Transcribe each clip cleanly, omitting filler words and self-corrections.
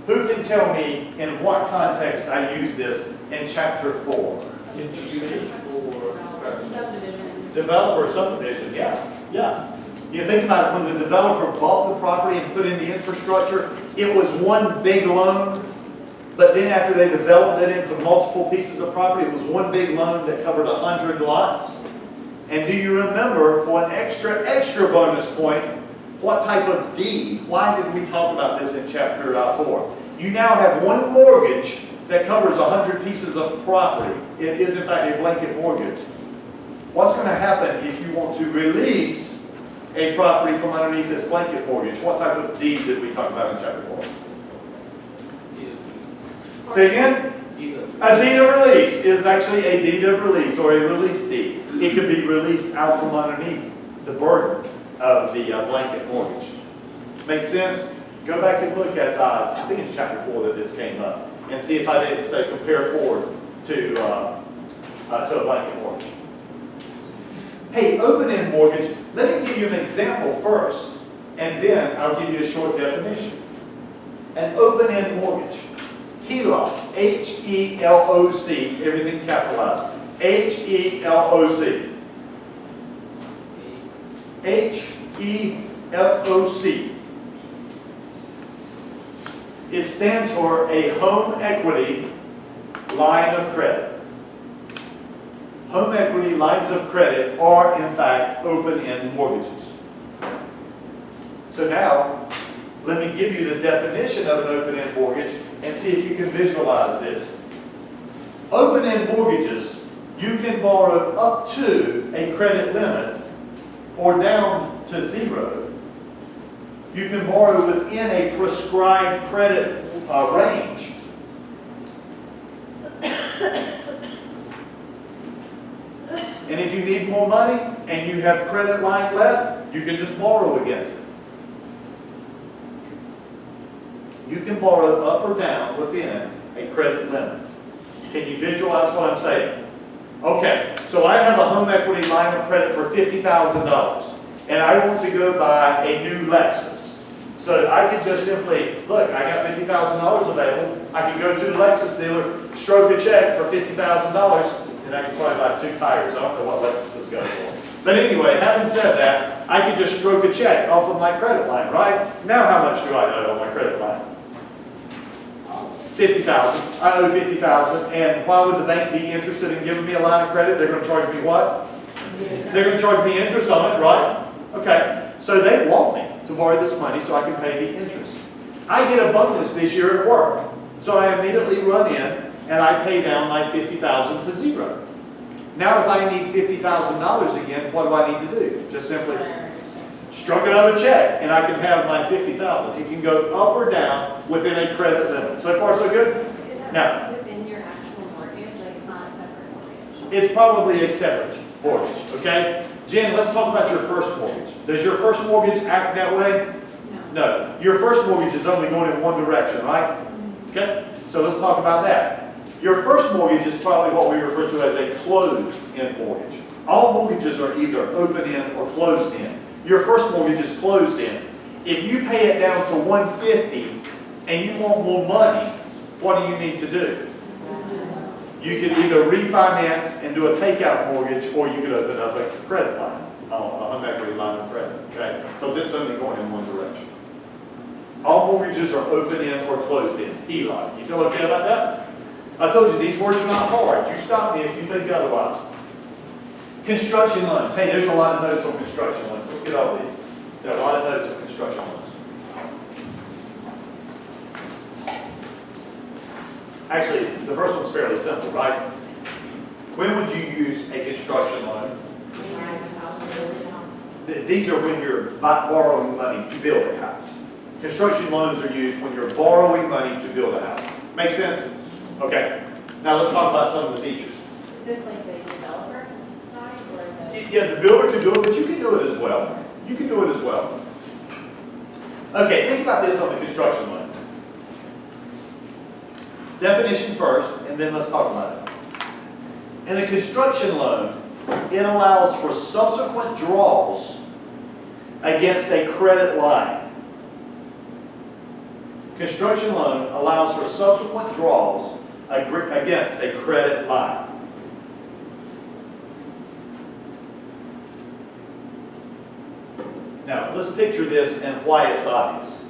Who can tell me in what context I use this in chapter 4? Subdivision. Developer subdivision, yeah. You think about it, when the developer bought the property and put in the infrastructure, it was one big loan, but then after they developed it into multiple pieces of property, it was one big loan that covered 100 lots. And do you remember, for an extra bonus point, what type of deed? Why did we talk about this in chapter 4? You now have one mortgage that covers 100 pieces of property. It is in fact a blanket mortgage. What's going to happen if you want to release a property from underneath this blanket mortgage? What type of deed did we talk about in chapter 4? Say again? A deed of release is actually a deed of release or a release deed. It could be released out from underneath the burden of the blanket mortgage. Make sense? Go back and look at, I think it's chapter 4 that this came up, and see if I didn't say compare forward to a blanket mortgage. Hey, open-end mortgage, let me give you an example first, and then I'll give you a short definition. An open-end mortgage, HELOC, H-E-L-O-C, everything capitalized, H-E-L-O-C. H-E-L-O-C. It stands for a home equity line of credit. Home equity lines of credit are, in fact, open-end mortgages. So now, let me give you the definition of an open-end mortgage and see if you can visualize this. Open-end mortgages, you can borrow up to a credit limit or down to 0. You can borrow within a prescribed credit range. And if you need more money and you have credit lines left, you can just borrow against it. You can borrow up or down within a credit limit. Can you visualize what I'm saying? Okay, so I have a home equity line of credit for $50,000 and I want to go buy a new Lexus. So I could just simply, look, I got $50,000 available. I can go to the Lexus dealer, stroke a check for $50,000, and I can probably buy 2 tires. I don't know what Lexus is going for. But anyway, having said that, I could just stroke a check off of my credit line, right? Now how much do I owe on my credit line? $50,000. I owe $50,000, and why would the bank be interested in giving me a line of credit? They're going to charge me what? They're going to charge me interest on it, right? Okay, so they want me to borrow this money so I can pay the interest. I get a bonus this year at work, so I immediately run in and I pay down my $50,000 to 0. Now if I need $50,000 again, what do I need to do? Just simply stroke another check and I can have my $50,000. It can go up or down within a credit limit. So far so good? Is that Now, within your actual mortgage? Like it's not a separate mortgage? it's probably a separate mortgage, okay? Jen, let's talk about your first mortgage. Does your first mortgage act that way? No. No. Your first mortgage is only going in one direction, right? Okay? So let's talk about that. Your first mortgage is probably what we refer to as a closed-end mortgage. All mortgages are either open-end or closed-end. Your first mortgage is closed-end. If you pay it down to $150 and you want more money, what do you need to do? You can either refinance and do a takeout mortgage, or you could open up a credit line, a home equity line of credit, okay? Because it's only going in one direction. All mortgages are open-end or closed-end, HELOC. You feel okay about that? I told you, these words are not hard. You stop me if you think otherwise. Construction loans. Hey, there's a lot of notes on construction loans. Let's get all these. There are a lot of notes on construction loans. Actually, the first one's fairly simple, right? When would you use a construction loan? These are when you're borrowing money to build a house. Construction loans are used when you're borrowing money to build a house. Make sense? Okay. Now let's talk about some of the features. Is this like the developer side or the? Yeah, the builder can do it, but you can do it as well. You can do it as well. Okay, think about this on the construction loan. Definition first, and then let's talk about it. In a construction loan, it allows for subsequent draws against a credit line. Construction loan allows for subsequent draws against a credit line. Now, let's picture this and why it's obvious.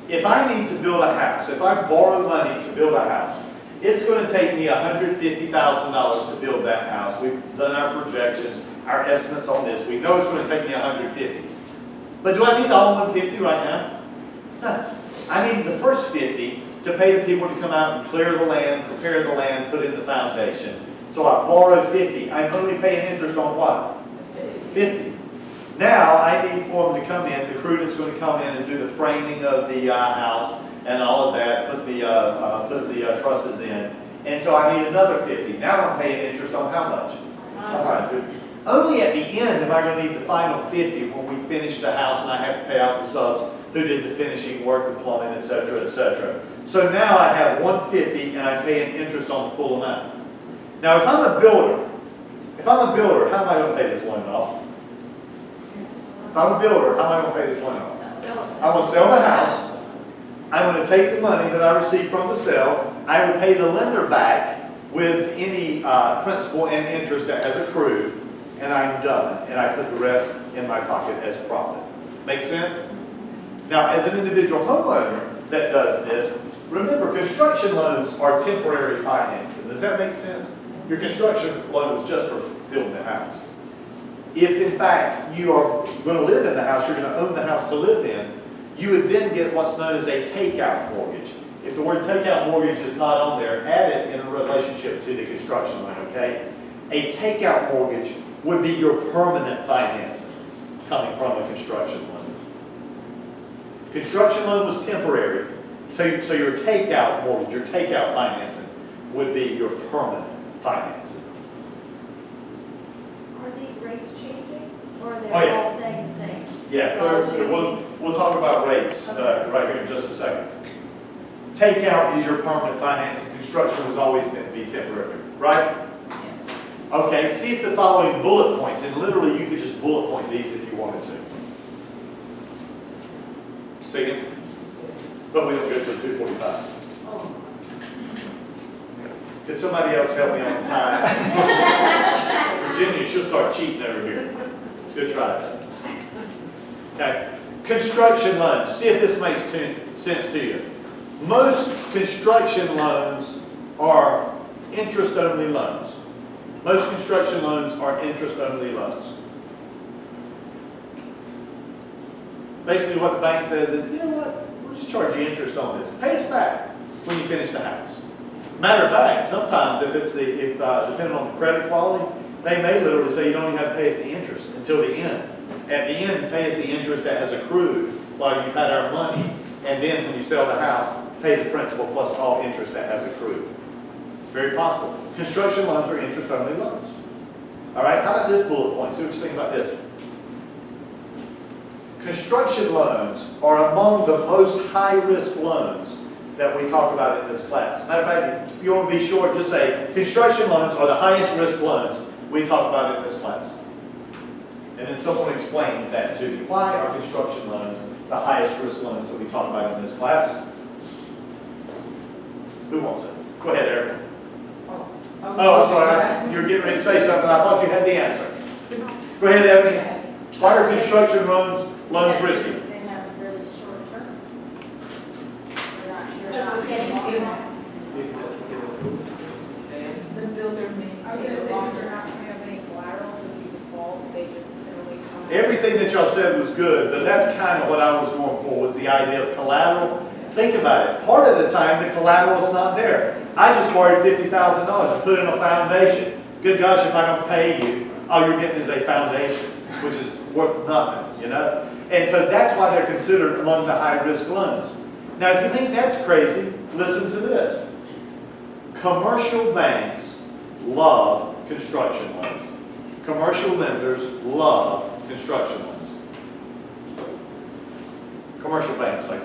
If I need to build a house, if I borrow money to build a house, it's going to take me $150,000 to build that house. We've done our projections, our estimates on this. We know it's going to take me $150,000. But do I need all $150,000 right now? No. I need the first $50,000 to pay the people to come out and clear the land, prepare the land, put in the foundation. So I borrowed $50,000. I'm only paying interest on what? $50,000. Now I need for them to come in, the crew that's going to come in and do the framing of the house and all of that, put the trusses in. And so I need another $50,000. Now I'm paying interest on how much? $100,000. Only at the end am I going to need the final $50,000 when we finish the house and I have to pay out the subs who did the finishing work, the plumbing, etc., etc. So now I have $150,000 and I'm paying interest on the full amount. Now if I'm a builder, how am I going to pay this loan off? If I'm a builder, how am I going to pay this loan off? I'm going to sell the house. I'm going to take the money that I received from the sale. I will pay the lender back with any principal and interest that has accrued, and I'm done. And I put the rest in my pocket as profit. Make sense? Now, as an individual homeowner that does this, remember, construction loans are temporary financing. Does that make sense? Your construction loan is just for building the house. If, in fact, you are going to live in the house, you're going to own the house to live in, you would then get what's known as a takeout mortgage. If the word takeout mortgage is not on there, add it in relationship to the construction loan, okay? A takeout mortgage would be your permanent financing coming from a construction loan. Construction loan was temporary, so your takeout mortgage, your takeout financing would be your permanent financing. Are these rates changing, or are they Oh, yeah. all staying the same? Yeah, we'll talk about rates right here in just a second. Takeout is your permanent financing. Construction was always meant to be temporary, right? Okay, see if the following bullet points, and literally you could just bullet point these if you wanted to. See it? But we don't go to 2:45. Could somebody else help me on the time? Virginia, she'll start cheating over here. Good try. Okay. Construction loans. See if this makes sense to you. Most construction loans are interest-only loans. Most construction loans are interest-only loans. Basically what the bank says is, you know what, we'll just charge you interest on this. Pay us back when you finish the house. Matter of fact, sometimes depending on the credit quality, they may literally say you don't even have to pay us the interest until the end. At the end, pay us the interest that has accrued while you've had our money, and then when you sell the house, pay the principal plus all interest that has accrued. Very possible. Construction loans are interest-only loans. All right, how about this bullet point? See what you think about this. Construction loans are among the most high-risk loans that we talk about in this class. Matter of fact, if you want to be short, just say, construction loans are the highest risk loans we talk about in this class. And then someone explain that to me. Why are construction loans the highest risk loans that we talk about in this class? Who wants it? Go ahead, Eric. Oh, I'm sorry. You're getting ready to say something. I thought you had the answer. Go ahead, Ebony. Why are construction loans risky? They have really short term. They're So not we're getting long. the builder may I was take gonna say, longer. they're not gonna have any collateral, so if you default, they just, it'll wait. Everything that y'all said was good, but that's kind of what I was going for, was the idea of collateral. Think about it. Part of the time, the collateral is not there. I just borrowed $50,000 and put in a foundation. Good gosh, if I don't pay you, all you're getting is a foundation, which is worth nothing, you know? And so that's why they're considered among the high-risk loans. Now, if you think that's crazy, listen to this. Commercial banks love construction loans. Commercial lenders love construction loans. Commercial banks, like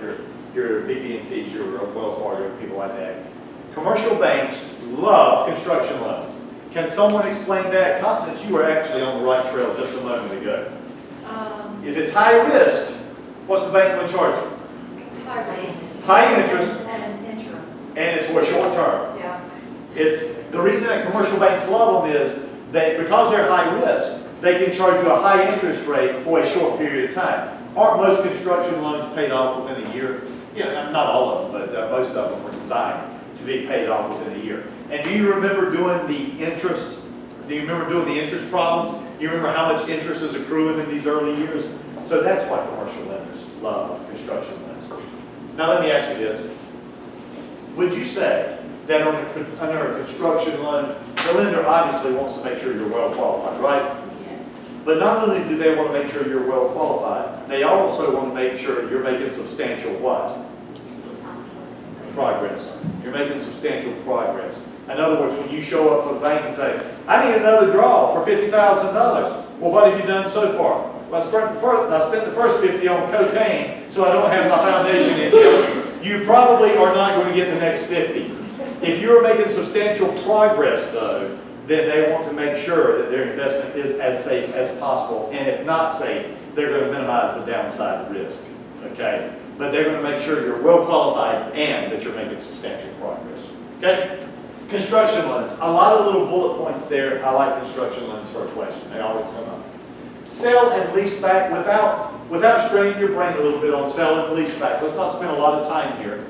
your BB&Ts, your Wells Fargo, people like that. Commercial banks love construction loans. Can someone explain that? Constance, you were actually on the right trail just a moment ago. If it's high risk, what's the bank going to charge you? High rates. High interest. And interim, and it's for a short term. yeah. It's, the reason that commercial banks love them is that because they're high risk, they can charge you a high interest rate for a short period of time. Aren't most construction loans paid off within a year? Yeah, not all of them, but most of them were designed to be paid off within a year. And do you remember doing the interest? Do you remember doing the interest problems? Do you remember how much interest is accruing in these early years? So that's why commercial lenders love construction loans. Now let me ask you this. Would you say that under a construction loan, the lender obviously wants to make sure you're well qualified, right? Yeah. But not only do they want to make sure you're well qualified, they also want to make sure you're making substantial what? Progress. You're making substantial progress. In other words, when you show up for the bank and say, I need another draw for $50,000. Well, what have you done so far? Well, I spent the first 50 on cocaine, so I don't have my foundation in yet. You probably are not going to get the next 50. If you're making substantial progress, though, then they want to make sure that their investment is as safe as possible. And if not safe, they're going to minimize the downside risk. Okay? But they're going to make sure you're well qualified and that you're making substantial progress. Okay? Construction loans. A lot of little bullet points there. I like construction loans for a question. They always come up. Sell and lease back without straining your brain a little bit on sell and lease back. Let's not spend a lot of time here.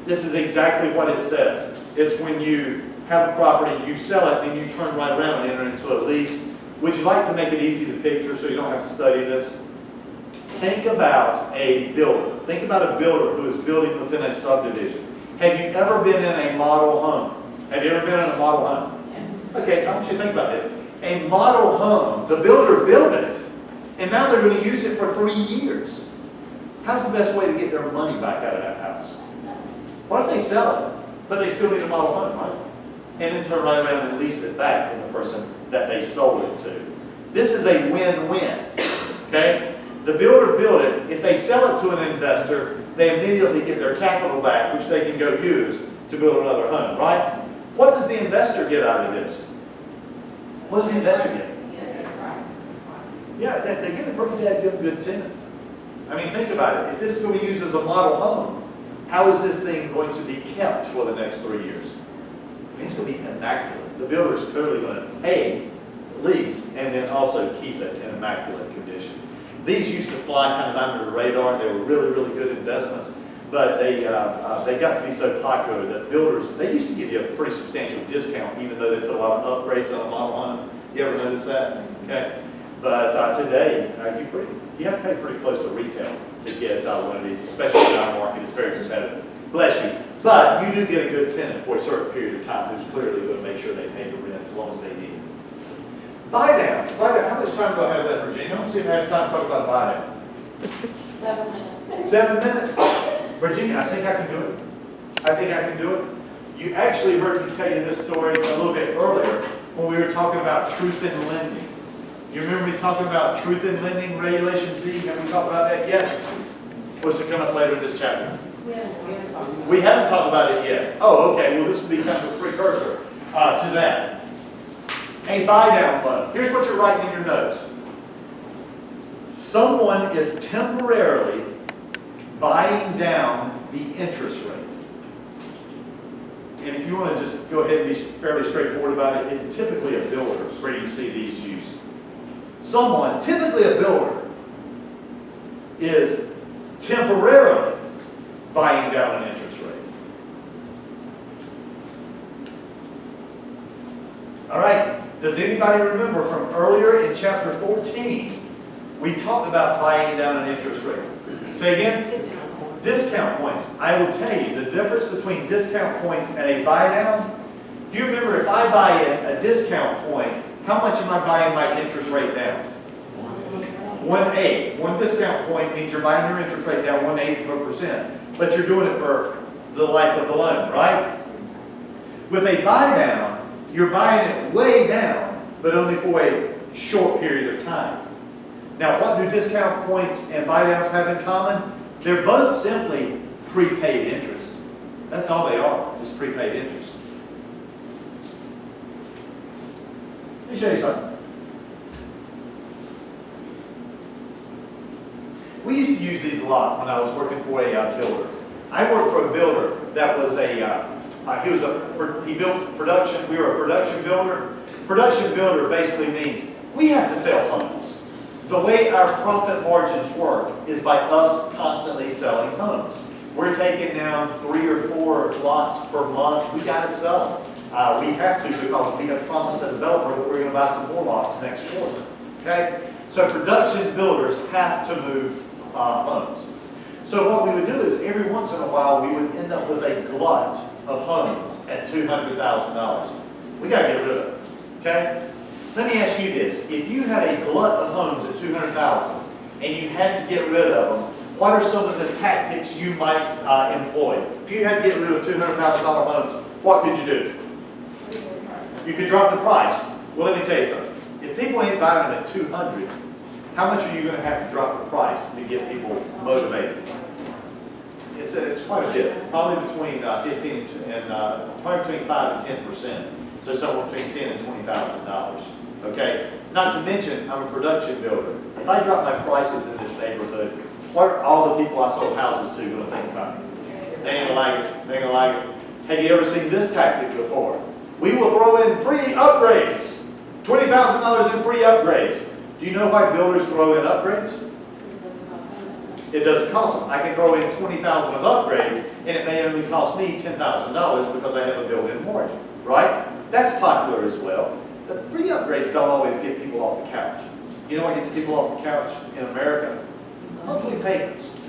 This is exactly what it says. It's when you have a property, you sell it, and you turn right around and enter into a lease. Would you like to make it easy to picture so you don't have to study this? Think about a builder. Think about a builder who is building within a subdivision. Have you ever been in a model home? Have you ever been in a model home? Yeah. Okay, I want you to think about this. A model home, the builder built it, and now they're going to use it for 3 years. How's the best way to get their money back out of that house? What if they sell it, but they still need a model home, right? And then turn right around and lease it back from the person that they sold it to. This is a win-win, okay? The builder built it. If they sell it to an investor, they immediately get their capital back, which they can go use to build another home, right? What does the investor get out of this? What does the investor get? Yeah, they get a pretty damn good tenant. I mean, think about it. If this is going to be used as a model home, how is this thing going to be kept for the next 3 years? I mean, it's going to be immaculate. The builder is clearly going to pay the lease and then also keep it in immaculate condition. These used to fly kind of under the radar. They were really, really good investments, but they got to be so popular that builders, they used to give you a pretty substantial discount, even though they put a lot of upgrades on a model home. You ever notice that? Okay. But today, you have to pay pretty close to retail to get one of these, especially in our market. It's very competitive. Bless you. But you do get a good tenant for a certain period of time who's clearly going to make sure they pay the rent as long as they need it. Buy down. How much time do I have left, Virginia? I want to see if I have time to talk about buy down. 7 minutes. 7 minutes? Virginia, I think I can do it. I think I can do it. You actually heard me tell you this story a little bit earlier when we were talking about truth in lending. You remember me talking about truth in lending, Regulation Z? Have we talked about that yet? Or does it come up later in this chapter? We haven't talked about it yet. Oh, okay. Well, this would be kind of a precursor to that. A buy-down loan. Here's what you're writing in your notes. Someone is temporarily buying down the interest rate. And if you want to just go ahead and be fairly straightforward about it, it's typically a builder where you see these used. Someone, typically a builder, is temporarily buying down an interest rate. All right, does anybody remember from earlier in chapter 14, we talked about buying down an interest rate? Say again? Discount points. I will tell you the difference between discount points and a buy down. Do you remember if I buy a discount point, how much am I buying my interest rate down? 1/8. One discount point means you're buying your interest rate down 1/8%, but you're doing it for the life of the loan, right? With a buy down, you're buying it way down, but only for a short period of time. Now, what do discount points and buy downs have in common? They're both simply prepaid interest. That's all they are, is prepaid interest. Let me show you something. We used to use these a lot when I was working for a builder. I worked for a builder that was he built production, we were a production builder. Production builder basically means we have to sell homes. The way our profit margins work is by us constantly selling homes. We're taking down 3 or 4 lots per month. We got to sell them. We have to because we have promised the developer that we're going to buy some more lots next quarter. Okay? So production builders have to move homes. So what we would do is every once in a while we would end up with a glut of homes at $200,000. We got to get rid of it. Okay? Let me ask you this. If you had a glut of homes at $200,000 and you had to get rid of them, what are some of the tactics you might employ? If you had to get rid of $200,000 homes, what could you do? You could drop the price. Well, let me tell you something. If people ain't buying them at $200,000, how much are you going to have to drop the price to get people motivated? It's quite a bit. Probably between 15 and probably between 5 and 10%. So somewhere between $10,000 and $20,000. Okay. Not to mention, I'm a production builder. If I drop my prices in this neighborhood, what are all the people I sold houses to going to think about me? They ain't gonna like it. They ain't gonna like it. Have you ever seen this tactic before? We will throw in free upgrades. $20,000 in free upgrades. Do you know why builders throw in upgrades? It doesn't cost them. I can throw in $20,000 of upgrades, and it may only cost me $10,000 because I have a built-in margin, right? That's popular as well. But free upgrades don't always get people off the couch. You know what gets people off the couch in America? Monthly payments.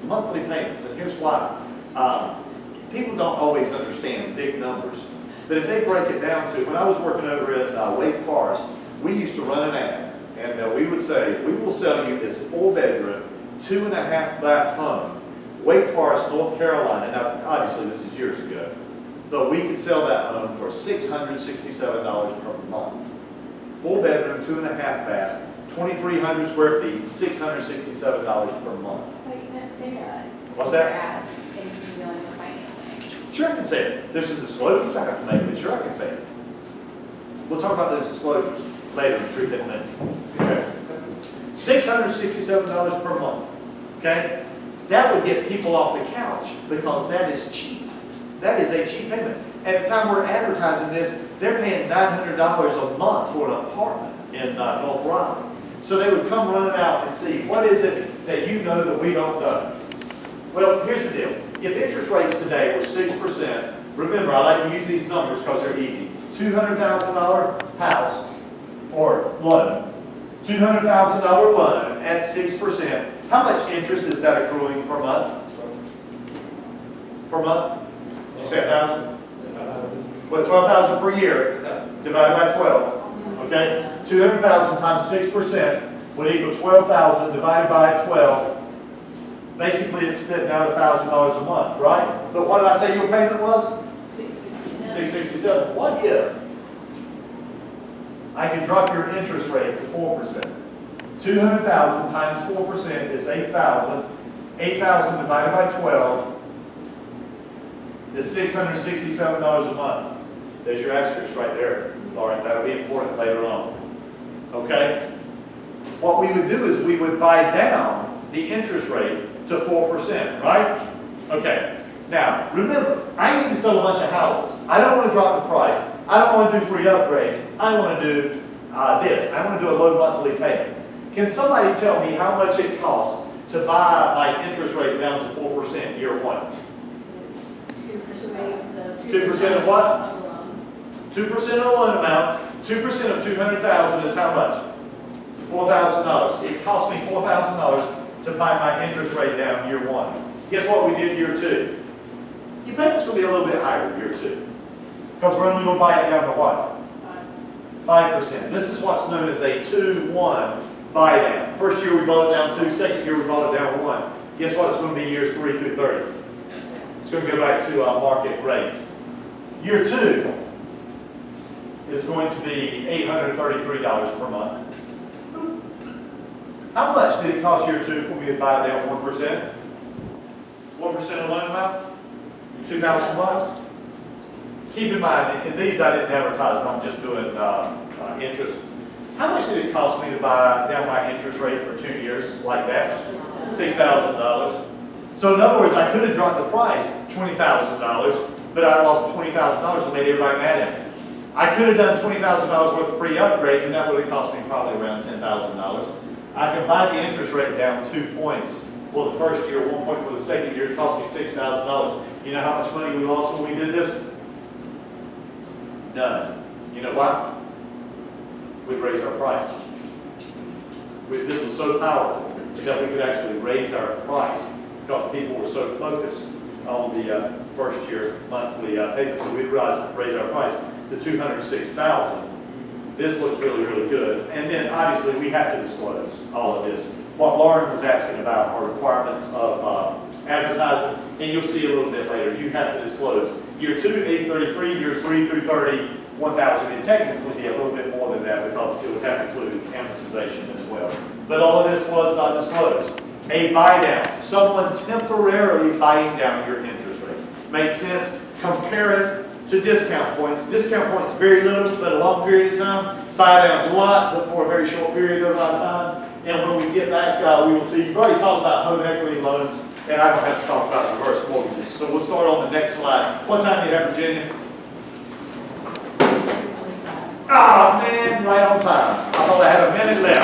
Monthly payments, and here's why. People don't always understand big numbers, but if they break it down to, when I was working over at Wake Forest, we used to run an ad, and we would say, we will sell you this 4-bedroom, 2.5-bath home, Wake Forest, North Carolina. Now, obviously this is years ago, but we could sell that home for $667 per month. 4-bedroom, 2.5-bath, 2,300 square feet, $667 per month. But you didn't say that. What's that? Ads and you dealing with financing. Sure I can say it. There's some disclosures I have to make, but sure I can say it. We'll talk about those disclosures later in Truth in Lending. Okay. $667 per month. Okay? That would get people off the couch because that is cheap. That is a cheap payment. At the time we're advertising this, they're paying $900 a month for an apartment in North Raleigh. So they would come running out and see, what is it that you know that we don't know? Well, here's the deal. If interest rates today were 6%, remember, I like to use these numbers because they're easy. $200,000 house or loan, $200,000 loan at 6%. How much interest is that accruing per month? Per month? Did you say 1,000? What, 12,000 per year divided by 12? Okay, 200,000 times 6% would equal 12,000 divided by 12. Basically, it's spitting out $1,000 a month, right? But what did I say your payment was? $667. What if I could drop your interest rate to 4%? 200,000 times 4% is 8,000. 8,000 divided by 12 is $667 a month. There's your asterisk right there. All right, that'll be important later on. Okay? What we would do is we would buy down the interest rate to 4%, right? Okay. Now, remember, I need to sell a bunch of houses. I don't want to drop the price. I don't want to do free upgrades. I want to do this. I want to do a low monthly payment. Can somebody tell me how much it costs to buy my interest rate down to 4% year one? 2% of what? 2% of the loan amount. 2% of 200,000 is how much? $4,000. It cost me $4,000 to buy my interest rate down year one. Guess what we did year two? Your payment's going to be a little bit higher year two. Because we're only going to buy it down to what? 5%. This is what's known as a 2-1 buy down. First year we bought it down 2, second year we bought it down 1. Guess what it's going to be years 3 through 30? It's going to go back to market rates. Year 2 is going to be $833 per month. How much did it cost year 2 for me to buy it down 1%? 1% of loan amount? $2,000. Keep in mind, in these I didn't advertise, I'm just doing interest. How much did it cost me to buy down my interest rate for 2 years like that? $6,000. So in other words, I could have dropped the price $20,000, but I lost $20,000 and made everybody mad at me. I could have done $20,000 worth of free upgrades, and that would have cost me probably around $10,000. I can buy the interest rate down 2 points for the first year, 1 point for the second year. It cost me $6,000. You know how much money we lost when we did this? None. You know why? We raised our price. This was so powerful that we could actually raise our price because people were so focused on the first year monthly payment. So we raised our price to $206,000. This looks really, really good. And then obviously we have to disclose all of this. What Lauren was asking about are requirements of advertising, and you'll see a little bit later. You have to disclose year 2, 833, years 3 through 30, 1,000. And technically be a little bit more than that because it would have to include amortization as well. But all of this was not disclosed. A buy down, someone temporarily buying down your interest rate. Makes sense? Compare it to discount points. Discount points very little, but a long period of time. Buy downs a lot, but for a very short period of time. And when we get back, we will see, you've already talked about home equity loans, and I don't have to talk about reverse mortgages. So we'll start on the next slide. What time do you have, Virginia? Ah, man, right on time. I thought I had a minute left.